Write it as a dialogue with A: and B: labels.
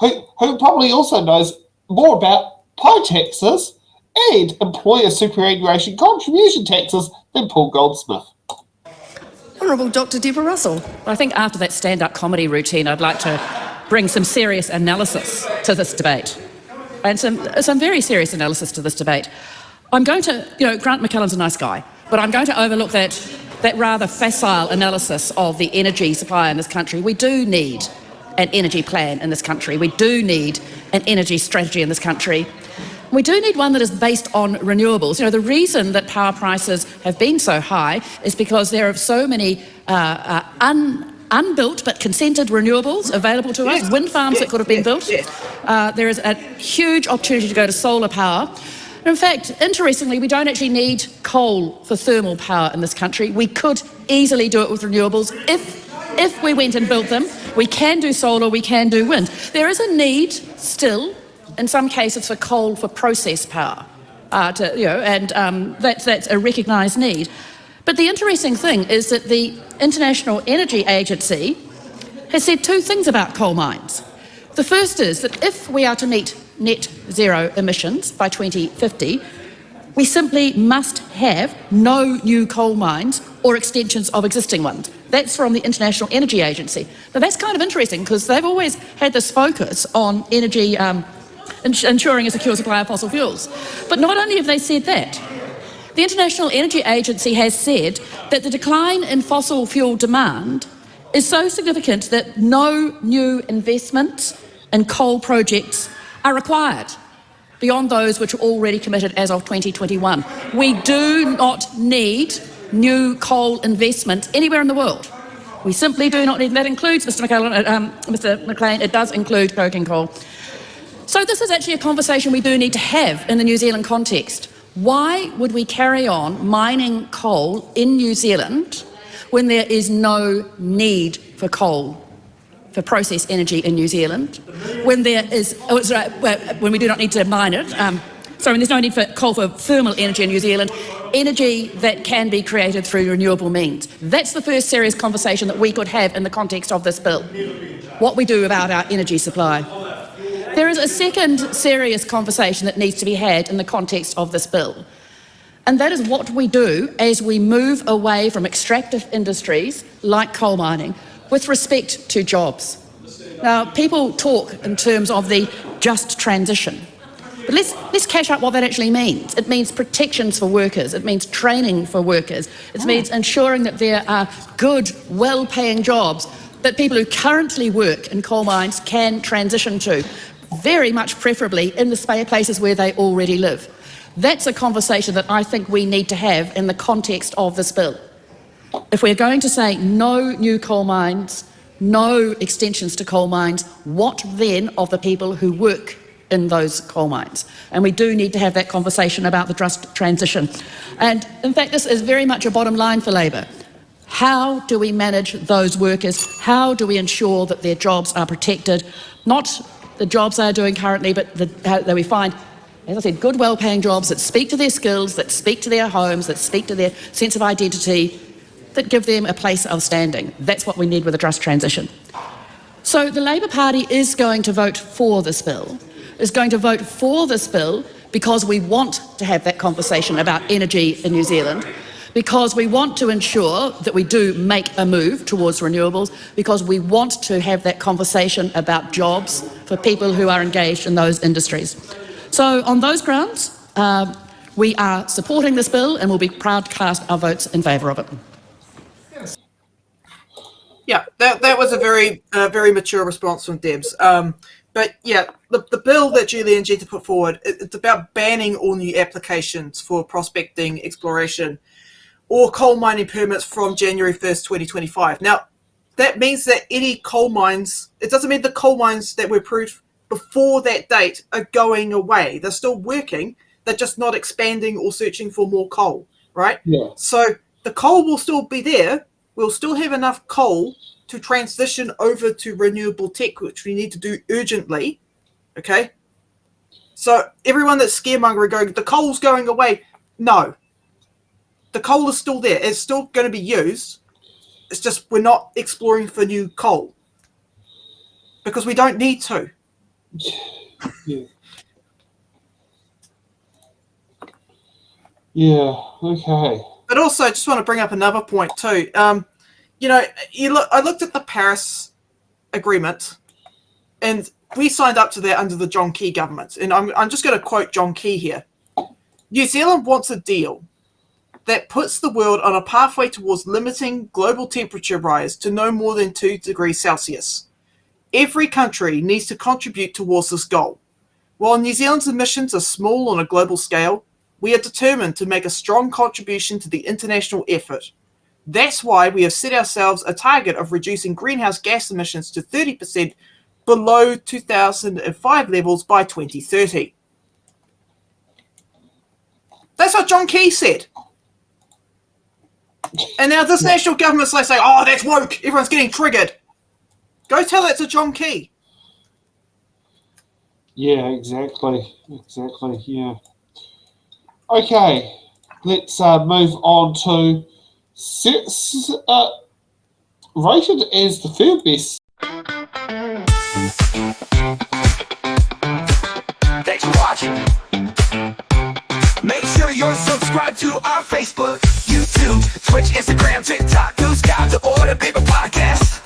A: who probably also knows more about pie taxes and employer superannuation contribution taxes than Paul Goldsmith.
B: Honourable Dr. Deborah Russell.
C: I think after that stand-up comedy routine, I'd like to bring some serious analysis to this debate, and some very serious analysis to this debate. I'm going to, Grant McCullen's a nice guy, but I'm going to overlook that rather facile analysis of the energy supply in this country. We do need an energy plan in this country. We do need an energy strategy in this country. We do need one that is based on renewables. The reason that power prices have been so high is because there are so many unbuilt but consented renewables available to us, wind farms that could have been built. There is a huge opportunity to go to solar power. In fact, interestingly, we don't actually need coal for thermal power in this country. We could easily do it with renewables if we went and built them. We can do solar, we can do wind. There is a need still, in some cases, for coal for process power, that's a recognised need. But the interesting thing is that the International Energy Agency has said two things about coal mines. The first is that if we are to meet net zero emissions by 2050, we simply must have no new coal mines or extensions of existing ones. That's from the International Energy Agency. Now that's kind of interesting because they've always had this focus on energy ensuring a secure supply of fossil fuels. But not only have they said that, the International Energy Agency has said that the decline in fossil fuel demand is so significant that no new investments in coal projects are required beyond those which are already committed as of 2021. We do not need new coal investment anywhere in the world. We simply do not need, and that includes, Mr. McLean, it does include coking coal. So this is actually a conversation we do need to have in the New Zealand context. Why would we carry on mining coal in New Zealand when there is no need for coal for process energy in New Zealand, when there is, when we do not need to mine it, when there's no need for coal for thermal energy in New Zealand, energy that can be created through renewable means. That's the first serious conversation that we could have in the context of this bill, what we do about our energy supply. There is a second serious conversation that needs to be had in the context of this bill, and that is what we do as we move away from extractive industries like coal mining with respect to jobs. Now, people talk in terms of the just transition, but let's catch up what that actually means. It means protections for workers, it means training for workers, it means ensuring that there are good, well-paying jobs that people who currently work in coal mines can transition to, very much preferably in the places where they already live. That's a conversation that I think we need to have in the context of this bill. If we're going to say no new coal mines, no extensions to coal mines, what then of the people who work in those coal mines? And we do need to have that conversation about the just transition. And in fact, this is very much a bottom line for Labour. How do we manage those workers? How do we ensure that their jobs are protected? Not the jobs they are doing currently, but that we find, as I said, good, well-paying jobs that speak to their skills, that speak to their homes, that speak to their sense of identity, that give them a place of standing. That's what we need with a just transition. So the Labour Party is going to vote for this bill, because we want to have that conversation about energy in New Zealand, because we want to ensure that we do make a move towards renewables, because we want to have that conversation about jobs for people who are engaged in those industries. So on those grounds, we are supporting this bill and we'll be proud to cast our votes in favour of it.
D: Yeah, that was a very mature response from Debs. But yeah, the bill that Julie and Jetta put forward, it's about banning all new applications for prospecting, exploration, or coal mining permits from January 1st, 2025. Now, that means that any coal mines, it doesn't mean the coal mines that were approved before that date are going away. They're still working, they're just not expanding or searching for more coal, right?
A: Yeah.
D: So the coal will still be there. We'll still have enough coal to transition over to renewable tech, which we need to do urgently, okay? So everyone that's scaremongering going, the coal's going away, no. The coal is still there. It's still going to be used. It's just we're not exploring for new coal because we don't need to.
A: Yeah. Yeah. Okay.
D: But also, I just want to bring up another point too. I looked at the Paris Agreement, and we signed up to that under the John Key government. And I'm just going to quote John Key here. New Zealand wants a deal that puts the world on a pathway towards limiting global temperature rise to no more than 2 degrees Celsius. Every country needs to contribute towards this goal. While New Zealand's emissions are small on a global scale, we are determined to make a strong contribution to the international effort. That's why we have set ourselves a target of reducing greenhouse gas emissions to 30% below 2005 levels by 2030. That's what John Key said. And now this national government's like saying, oh, that's woke. Everyone's getting triggered. Go tell that to John Key.
A: Yeah, exactly. Exactly, yeah. Okay, let's move on to rated as the third best.
E: Thanks for watching. Make sure you're subscribed to our Facebook, YouTube, Twitch, Instagram, TikTok, News Guide, the Order Paper Podcast.